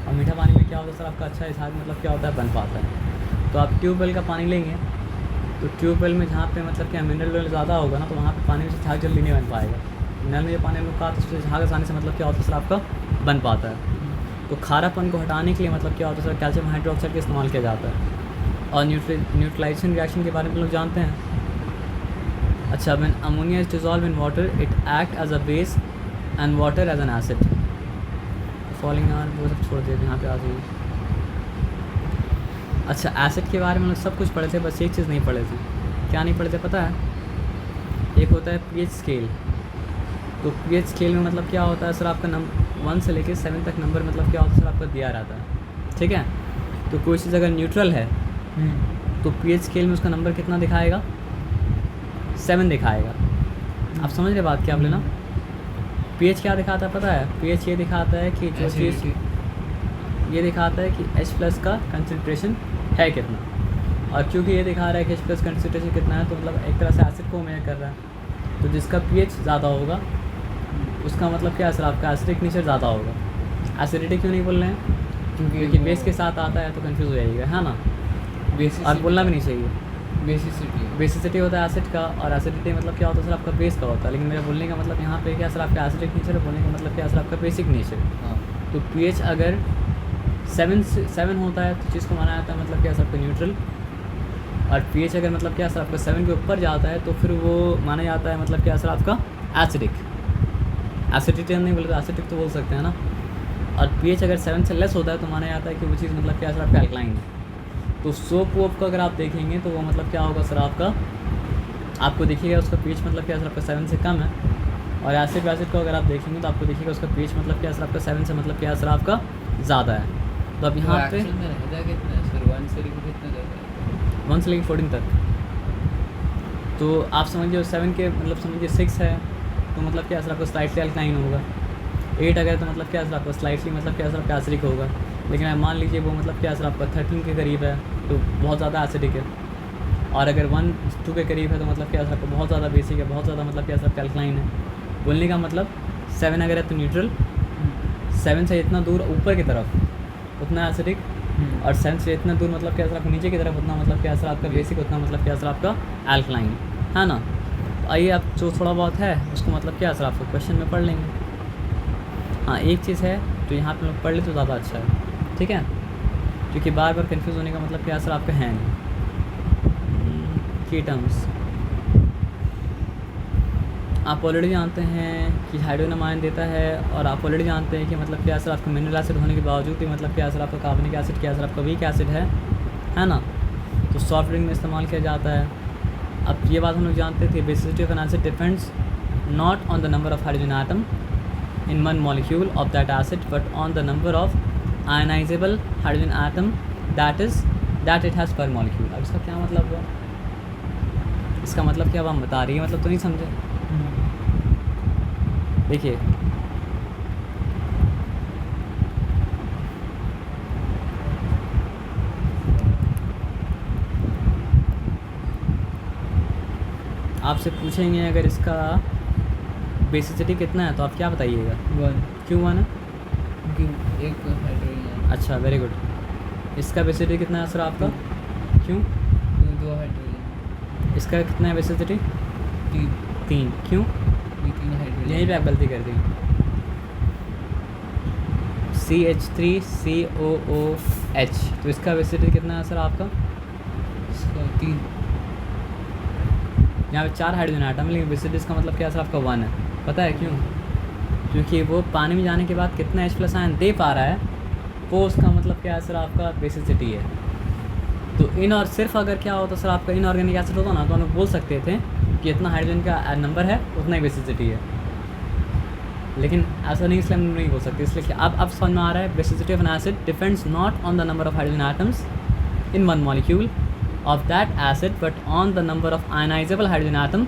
और मीठा पानी में क्या होता है सर आपका अच्छा झाग मतलब क्या होता है, बन पाता है। तो आप ट्यूबवेल का पानी लेंगे तो ट्यूबवेल में जहाँ पे मतलब क्या मिनरल वेल ज़्यादा होगा ना, तो वहाँ पे पानी में से झाग जल्दी नहीं बन पाएगा। नल में जो पानी रुका तो उससे झाग आसानी से मतलब क्या होता है सर आपका बन पाता है। तो खारापन को हटाने के लिए मतलब क्या होता है सर, कैल्शियम हाइड्रोक्साइड का इस्तेमाल किया जाता है। और न्यूट्रलाइजेशन रिएक्शन के बारे में लोग जानते हैं। अच्छा, when ammonia is dissolve in water it act as a base and water as an acid. Following are, वो सब छोड़ दिए, यहाँ पे आ जाइए। अच्छा, एसिड के बारे में लोग सब कुछ पढ़े थे, बस एक चीज़ नहीं पढ़े थे। क्या नहीं पढ़े थे पता है? एक होता है पीएच स्केल। तो पीएच स्केल में मतलब क्या होता है सर आपका 1 से लेकर 7 तक नंबर मतलब क्या होता है सर आपका दिया रहता है, ठीक है। तो कोई चीज़ अगर न्यूट्रल है तो पीएच स्केल में उसका नंबर कितना दिखाएगा, 7 दिखाएगा। आप समझ रहे बात क्या बोले ना। पीएच क्या दिखाता है पता है? पीएच ये दिखाता है कि जो चीज़ ये दिखाता है कि H+ का कंसनट्रेशन है कितना, और क्योंकि ये दिखा रहा है कि H+ कंसनट्रेशन कितना है तो मतलब एक तरह से एसिड को मेजर कर रहा है। तो जिसका pH ज़्यादा होगा उसका मतलब क्या सर आपका एसिडिक नेचर ज़्यादा होगा। एसिडिटी क्यों नहीं बोल रहे हैं? क्योंकि बेस के साथ आता है तो कंफ्यूज हो जाएगा, है ना। बेस और बोलना भी नहीं चाहिए, बेसिसिटी होता है एसिड का, और एसिडिटी मतलब क्या होता है सर आपका बेस का होता है। लेकिन मेरा बोलने का मतलब यहाँ पे क्या सर आपका एसिडिक नेचर है, बोलने का मतलब क्या सर आपका बेसिक नेचर। हाँ। तो pH अगर 7 होता है तो चीज़ को माना जाता है मतलब क्या सर आपका न्यूट्रल, और pH अगर मतलब क्या सर आपका 7 के ऊपर जाता है तो फिर वो माना जाता है मतलब क्या सर आपका एसिडिक। एसिडिटी हम नहीं बोले तो एसिडिक तो बोल सकते हैं ना। और pH अगर 7 से लेस होता है तो माना जाता है कि वो चीज़ मतलब क्या सर आपका एल्कलाइन है। तो सोप वोप का अगर आप देखेंगे तो वो मतलब क्या होगा सर आपका, आपको देखिएगा उसका pH मतलब क्या सर आपका 7 से कम है। और एसिड वैसिड को अगर आप देखेंगे तो आपको देखिएगा उसका pH मतलब क्या सर आपका 7 से मतलब क्या सर आपका ज़्यादा है। तो अब यहाँ पे में रहता कितना है सर, 1 से लेकर कितना तक? 1 से लेकर 14 तक। तो आप समझिए 7 के मतलब समझिए 6 है तो मतलब क्या सर आपका स्लाइटली अल्काइन होगा। 8 अगर तो मतलब क्या सर आपका स्लाइटली मतलब क्या सर आपका एसिडिक होगा। लेकिन अब मान लीजिए वो मतलब क्या सर आपका 13 के करीब है तो बहुत ज़्यादा एसिडिक है। और अगर 1-2 के करीब है तो मतलब क्या सर आपका बहुत ज़्यादा बेसिक है, बहुत ज़्यादा मतलब क्या सर आपका अल्काइन है। बोलने का मतलब 7 अगर है तो न्यूट्रल, 7 से इतना दूर ऊपर की तरफ उतना एसिडिक, और 7 से इतना दूर मतलब क्या सर आपका नीचे की तरफ उतना मतलब क्या सर आपका बेसिक, उतना मतलब क्या सर आपका अल्कलाइन, है ना। तो आइए आप जो थोड़ा बहुत है उसको मतलब क्या सर आपको क्वेश्चन में पढ़ लेंगे। हाँ एक चीज़ है तो यहाँ पे लोग पढ़ ले तो ज़्यादा अच्छा है, ठीक है, क्योंकि बार बार कंफ्यूज होने का मतलब क्या सर आपका है नहीं। की टर्म्स आप ऑलरेडी जानते हैं कि हाइड्रोजन आयन देता है, और आप ऑलरेडी जानते हैं कि मतलब क्या सर आपका मिनरल एसिड होने के बावजूद भी मतलब क्या सर आपका कार्बनिक एसिड क्या सर आपका वीक एसिड है ना। तो सॉफ्ट ड्रिंक में इस्तेमाल किया जाता है। अब ये बात हम लोग जानते थे, basicity of an acid depends not on the number of hydrogen atom in one molecule of that acid but on the number of ionizable hydrogen atom that it has per molecule. अब इसका क्या मतलब हुआ, इसका मतलब क्या अब हम बता रही है, मतलब तो नहीं समझे। देखिए आपसे पूछेंगे अगर इसका बेसिसिटी कितना है तो आप क्या बताइएगा, 1, क्यों 1 है। क्योंकि एक हाइड्रोजन, अच्छा वेरी गुड। इसका बेसिसिटी कितना है सर आपका, क्यों। 2 हाइड्रोजन, इसका कितना है बेसिसिटी, 3, क्यों। 3 हाइड्रोजन, यहीं पे आप गलती कर दी। CH3COOH, तो इसका बेसिसिटी कितना है सर आपका, इसका 3। यहाँ पे 4 हाइड्रोजन आटम, लेकिन बेसिसिटी इसका मतलब क्या सर आपका 1 है। पता है क्यों, क्योंकि वो पानी में जाने के बाद कितना H+ आयन दे पा रहा है वो उसका मतलब क्या है सर आपका बेसिसिटी है। तो इन और सिर्फ अगर क्या होता सर आपका इनऑर्गेनिक एसिड होता ना तो हम लोग बोल सकते थे कि इतना हाइड्रोजन का नंबर है उतना ही बेसिसिटी है, लेकिन ऐसा नहीं, इसलिए हम नहीं बोल सकते। इसलिए अब समझ में आ रहा है, basicity of an acid depends not on the number of hydrogen atoms in one molecule of that acid but on the number of ionizable hydrogen atom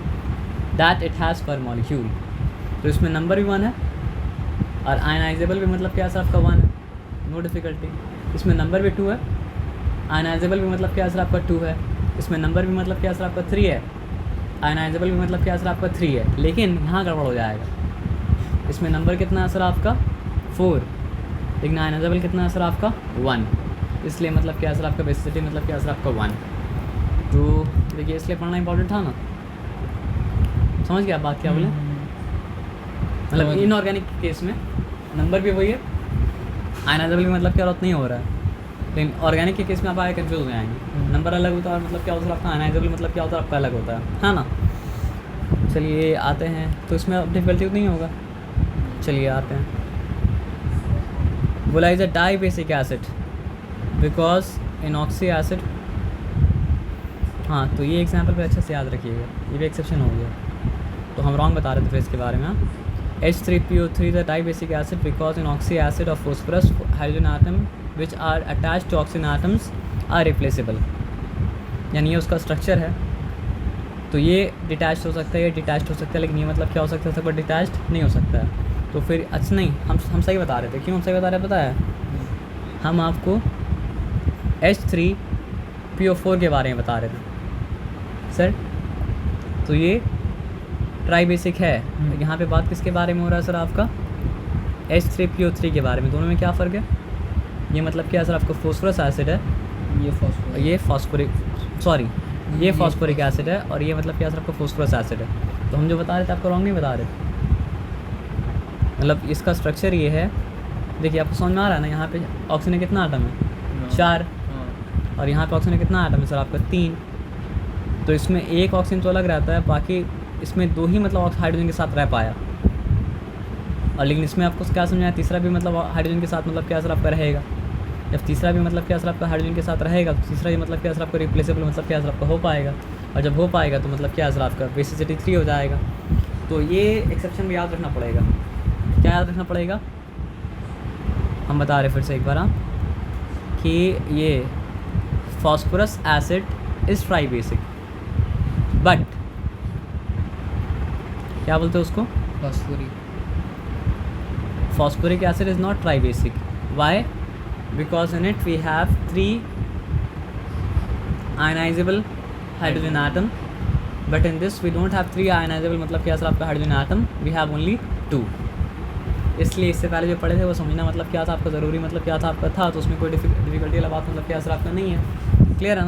that it has per molecule। तो इसमें नंबर भी 1 है और आयनाइजेबल भी मतलब क्या सर आपका 1 है, नो डिफ़िकल्टी। इसमें नंबर भी 2 है, आयनाइजेबल भी मतलब क्या सर आपका 2 है, इसमें नंबर भी मतलब क्या सर आपका 3 है, आयनाइजेबल भी मतलब क्या सर आपका 3 है। लेकिन यहाँ गड़बड़ हो जाएगा, इसमें नंबर कितना है सर आपका 4, लेकिन आयनाइजेबल कितना है सर आपका 1, इसलिए मतलब क्या सर आपका बेसिसिटी मतलब क्या सर आपका 1। तो देखिए इसलिए पढ़ना इंपॉर्टेंट था ना, समझ गया आप बात क्या बोले। मतलब इनऑर्गेनिक केस में नंबर भी वही है, आयनाइजेबल भी मतलब क्या उतना नहीं हो रहा है, लेकिन ऑर्गेनिक के केस में आप आए कंफ्यूज हो जाएंगे। नंबर अलग होता है और मतलब क्या होता है आपका आयनाइजेबल मतलब क्या होता है आपका अलग होता है ना। चलिए आते हैं, तो इसमें अब डिफिकल्टी नहीं होगा। चलिए आते हैं, बोला is a dibasic acid because in oxy acid. हाँ तो ये एग्जाम्पल पर अच्छे से याद रखिएगा, ये भी एक्सेप्शन हो गया, तो हम रॉन्ग बता रहे थे फिर इसके बारे में। H3PO3 the dibasic acid because in oxy acid of phosphorus hydrogen atom which are attached to oxygen atoms are replaceable। यानी ये उसका स्ट्रक्चर है, तो ये डिटैच्ड हो सकता है, ये डिटैच्ड हो सकता है, लेकिन ये मतलब क्या हो सकता है सब डिटैच्ड नहीं हो सकता है। तो फिर अच्छा नहीं, हम सही बता रहे थे। क्यों हम सही बता रहे हैं पता है, हम आपको H3PO4 के बारे में बता रहे थे सर। तो ये ट्राई बेसिक है, यहाँ पे बात किसके बारे में हो रहा है सर आपका H3PO3 के बारे में। दोनों में क्या फ़र्क है, ये मतलब क्या सर आपका फॉस्फोरस एसिड है, ये ये फॉस्फोरिक सॉरी ये ये फॉस्फोरिक एसिड है और ये मतलब क्या सर आपका फॉस्फोरस एसिड है। तो हम जो बता रहे थे आपको रॉन्ग नहीं बता रहे, मतलब इसका स्ट्रक्चर ये है। देखिए आपको समझ में आ रहा है ना, यहाँ पे ऑक्सीजन कितना आटम है, 4, और यहाँ पे ऑक्सीजन कितना आटम है सर आपका 3। तो इसमें एक ऑक्सीजन तो अलग रहता है, बाकी इसमें 2 ही मतलब हाइड्रोजन के साथ रह पाया। और लेकिन इसमें आपको क्या समझाया, तीसरा भी मतलब हाइड्रोजन के साथ मतलब क्या सर आपका रहेगा। जब तीसरा भी मतलब क्या सर आपका हाइड्रोजन के साथ रहेगा तो तीसरा भी मतलब क्या सर आपका रिप्लेसेबल मतलब क्या सर आपका हो पाएगा। और जब हो पाएगा तो मतलब क्या सर आपका बेसिसिटी 3 हो जाएगा। तो ये एक्सेप्शन भी याद रखना पड़ेगा। क्या याद रखना पड़ेगा, हम बता रहे फिर से एक बार कि ये phosphorous acid is try basic, but क्या बोलते हैं उसको, phosphoric acid is not tribasic. Why? Because in it we have 3 ionizable hydrogen atom, but in this we don't have 3 ionizable मतलब क्या सर आपका hydrogen atom, we have only 2। इसलिए इससे पहले जो पढ़े थे वो समझना मतलब क्या था आपका ज़रूरी, मतलब क्या था आपका था, तो उसमें कोई डिफ़िकल्टी वाला बात मतलब क्या सर आपका नहीं है। क्लियर है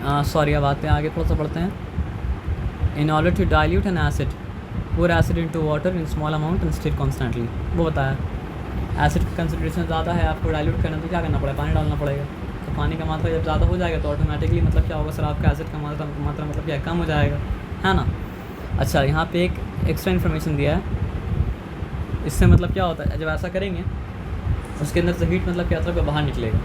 ना। सॉरी, अब आते हैं आगे, थोड़ा सा पढ़ते हैं। In order to dilute an acid, pour acid into water in small amount and stir constantly। वो बताया एसिड की कंसनट्रेशन ज़्यादा है, आपको डाइल्यूट करना तो क्या करना पड़ेगा, पानी डालना पड़ेगा। तो पानी का मात्रा जब ज़्यादा हो जाएगा तो ऑटोमेटिकली मतलब क्या होगा सर आपका एसिड का मात्रा मतलब क्या कम हो जाएगा, है ना। अच्छा, यहाँ पे एक एक्स्ट्रा इन्फॉर्मेशन दिया है, इससे मतलब क्या होता है, जब ऐसा करेंगे उसके अंदर से हीट मतलब क्या होता है बाहर निकलेगा।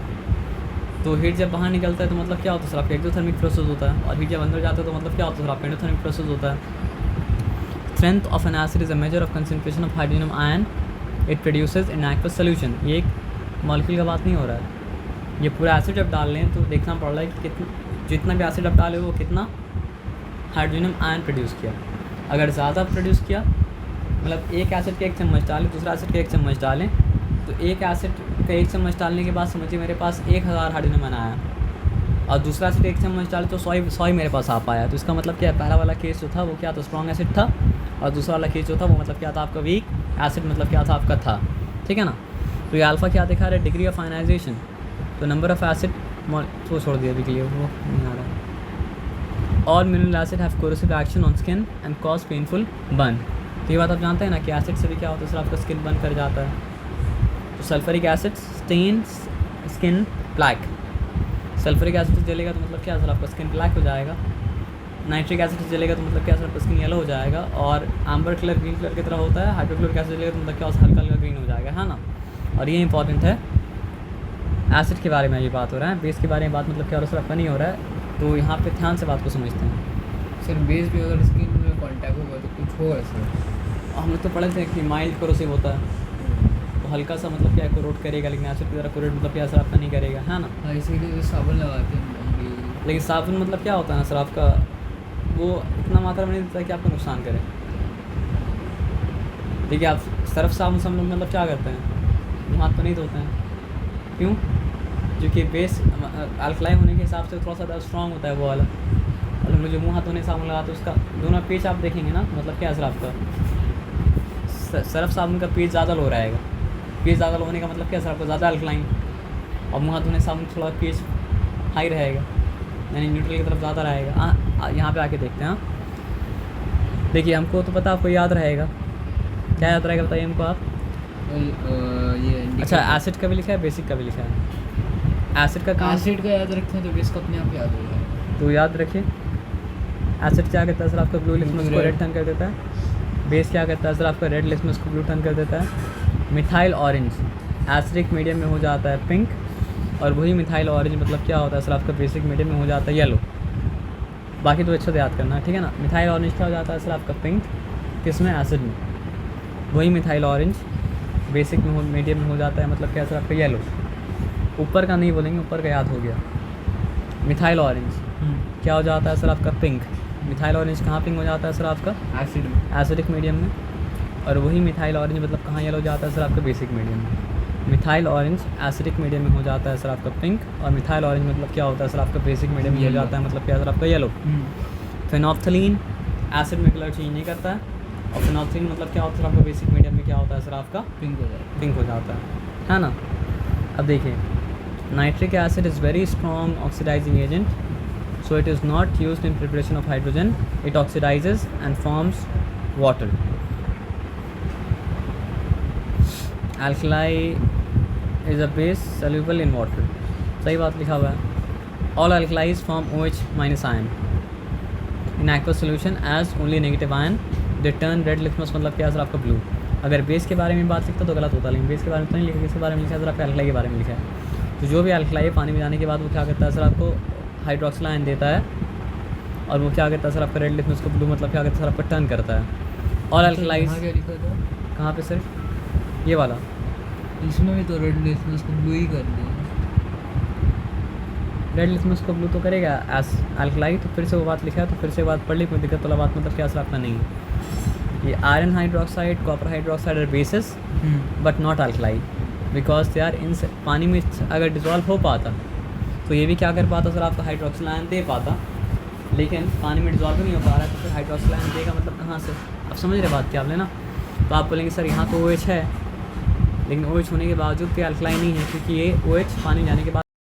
तो हीट जब बाहर निकलता है तो मतलब क्या होता है सर आपका एक्सोथर्मिक प्रोसेस होता है, और हीट जब अंदर जाता है तो मतलब क्या होता है सर आपका एंडोथर्मिक प्रोसेस होता है। Strength of an acid is a measure of concentration of hydrogen ion it produces in aqueous solution। ये एक मॉलिक्यूल का बात नहीं हो रहा है, ये पूरा एसिड जब डाल लें तो देखना पड़ रहा है कि जितना भी एसिड आप डाले वो कितना हाइड्रोजन आयन प्रोड्यूस किया। अगर ज़्यादा प्रोड्यूस किया, मतलब एक एसिड के 1 चम्मच डालें, दूसरा एसिड के 1 चम्मच डालें, तो एक एसिड का 1 चम्मच डालने के बाद समझिए मेरे पास 1000 हाइड्रोजन आयन आया, और दूसरा एसिड 1 चम्मच डाले तो 100 मेरे पास आ पाया। तो इसका मतलब क्या है, पहला वाला केस जो था वो क्या था, स्ट्रॉन्ग एसिड था, और दूसरा वाला केस जो था वो मतलब क्या था आपका वीक एसिड मतलब क्या था आपका था। ठीक है ना। तो ये अल्फ़ा क्या दिखा रहा है, डिग्री ऑफ आयनाइजेशन। तो नंबर ऑफ एसिड तो छोड़ दिया अभी के लिए, वो नहीं आ रहा है। All mineral acid have corrosive action on skin and cause painful burn. तो ये बात आप जानते हैं ना कि एसिड से भी क्या होता है सर आपका स्किन बर्न कर जाता है। तो sulphuric acid stains skin black, sulphuric acid जलेगा तो मतलब क्या सर आपका स्किन ब्लैक हो जाएगा। नाइट्रिक एसिड जलेगा तो मतलब क्या सर आपका स्किन येलो हो जाएगा, और आम्बर कलर ग्रीन कलर की तरह होता है। हाइड्रोक्लोरिक एसिड जलेगा तो मतलब क्या हल्का हल्का ग्रीन हो जाएगा, है ना। और ये इंपॉर्टेंट है, एसिड के बारे में ये बात हो रहा है, बेस के बारे में बात मतलब क्या हो रहा है सर आपका नहीं हो रहा है। तो यहाँ पे ध्यान से बात को समझते हैं। सर बेस भी अगर स्किन में कांटेक्ट होगा तो कुछ होगा सर। हम लोग तो पढ़े थे कि माइल्ड कोरोसिव होता है, तो हल्का सा मतलब क्या कोरोट करेगा, लेकिन एसिड की तरह कोरोट मतलब क्या सर आपका नहीं करेगा, है ना। हाँ, इसीलिए साबुन लगाते हैं। लेकिन साबुन मतलब क्या होता है ना सर आपका, वो इतना मात्रा में नहीं देता है कि आपको नुकसान करे। देखिए आप सर्फ साबुन से हम लोग मतलब क्या करते हैं, मुँह हाथ तो नहीं धोते हैं, क्यों, क्योंकि बेस अल्कलाई होने के हिसाब से थोड़ा सा स्ट्रॉन्ग होता है वो वाला। और हम लोग जो मुँह हाथ धोने साबुन लगाते हैं उसका दोनों पेज आप देखेंगे ना, मतलब क्या सर आपका सर्फ साबुन का पेज ज़्यादा लो रहेगा। पेज ज़्यादा लो होने का मतलब क्या सर आपको ज़्यादा अल्कलाइन, और मुँह हाथ धोने साबुन थोड़ा पेज हाई रहेगा, यानी न्यूट्रल की तरफ ज़्यादा रहेगा। यहाँ पे आके देखते हैं। देखिए हमको तो पता, आपको याद रहेगा, क्या याद रहेगा बताइए हमको आप। ये अच्छा, एसिड का भी लिखा है, बेसिक का भी लिखा है। एसिड का काम, एसिड का याद रखते हैं तो बेस का अपने आप याद हो जाएगा। तो याद रखिए, एसिड क्या करता है सर आपका ब्लू लिटमस को रेड टर्न कर देता है। बेस क्या करता है सर आपका रेड लिटमस को ब्लू टर्न कर देता है। मिथाइल ऑरेंज एसिडिक मीडियम में हो जाता है पिंक, और वही मिथाइल ऑरेंज मतलब क्या होता है सर आपका बेसिक मीडियम में हो जाता है येलो। बाकी तो अच्छे से याद करना, ठीक है ना। मिथाइल ऑरेंज क्या हो जाता है सर आपका पिंक, किसमें, एसिड में। वही मिथाइल ऑरेंज बेसिक में मीडियम में हो जाता है मतलब क्या सर आपका येलो। ऊपर का नहीं बोलेंगे, ऊपर का याद हो गया। मिथाइल ऑरेंज क्या हो जाता है सर आपका पिंक। मिथाइल ऑरेंज कहाँ पिंक हो जाता है सर आपका, एसिड में, एसिडिक मीडियम में। और वही मिथाइल ऑरेंज मतलब कहाँ येलो हो जाता है सर आपका बेसिक मीडियम में। मिथाइल ऑरेंज एसिडिक मीडियम में हो जाता है सर आपका पिंक, और मिथाइल ऑरेंज मतलब क्या होता है सर आपका बेसिक मीडियम में हो जाता है मतलब क्या सर आपका येलो। फिनोल्फथलीन एसिड में कलर चेंज नहीं करता है, और फिनोल्फथलीन मतलब क्या होता है सर आपका बेसिक मीडियम में क्या होता है सर आपका पिंक हो जाएगा। पिंक हो जाता है ना। अब देखिए Nitric acid is very strong oxidizing agent, so it is not used in preparation of hydrogen. It oxidizes and forms water. Alkali is a base soluble in water. सही बात लिखा हुआ है. All alkalis form OH minus ion in aqueous solution as only negative ion. They turn red litmus मतलब क्या सर आपका ब्लू. अगर बेस के बारे में बात लिखता तो गलत होता, लेकिन बेस के बारे में तो नहीं लिखा. किसके बारे में लिखा है सर? आपका अल्कलाई के बारे में लिखा है. तो जो भी अल्कलाई पानी में जाने के बाद वो क्या करता है सर? आपको हाइड्रोक्सिल आयन देता है, और वो क्या करता है सर? आपका रेड लिटमस को ब्लू मतलब क्या करता है सर? आपका टर्न करता है. और अल्कलाइज क्या लिखा था? कहाँ पे सर? ये वाला इसमें भी तो रेड लिटमस को ब्लू ही कर दिया. रेड लिटमस को ब्लू तो करेगा एस अल्कलाई. तो फिर से वो बात लिखा है, तो फिर से बात पढ़ ली, कोई दिक्कत वाला बात मतलब क्या सर आपका नहीं है. ये iron hydroxide, copper hydroxide are bases but not alkali, because they are in. पानी में अगर डिजॉल्व हो पाता तो ये भी क्या कर पाता सर? आपका हाइड्रोक्सिल आयन दे पाता, लेकिन पानी में डिजॉल्व नहीं हो पा रहा है, तो फिर हाइड्रोक्सिल आयन देगा मतलब कहाँ से? अब समझ रहे बात क्या आप लेना. तो आप बोलेंगे सर यहाँ तो OH है, लेकिन OH होने के बावजूद भी अल्कलाई नहीं है, क्योंकि ये OH पानी जाने के बाद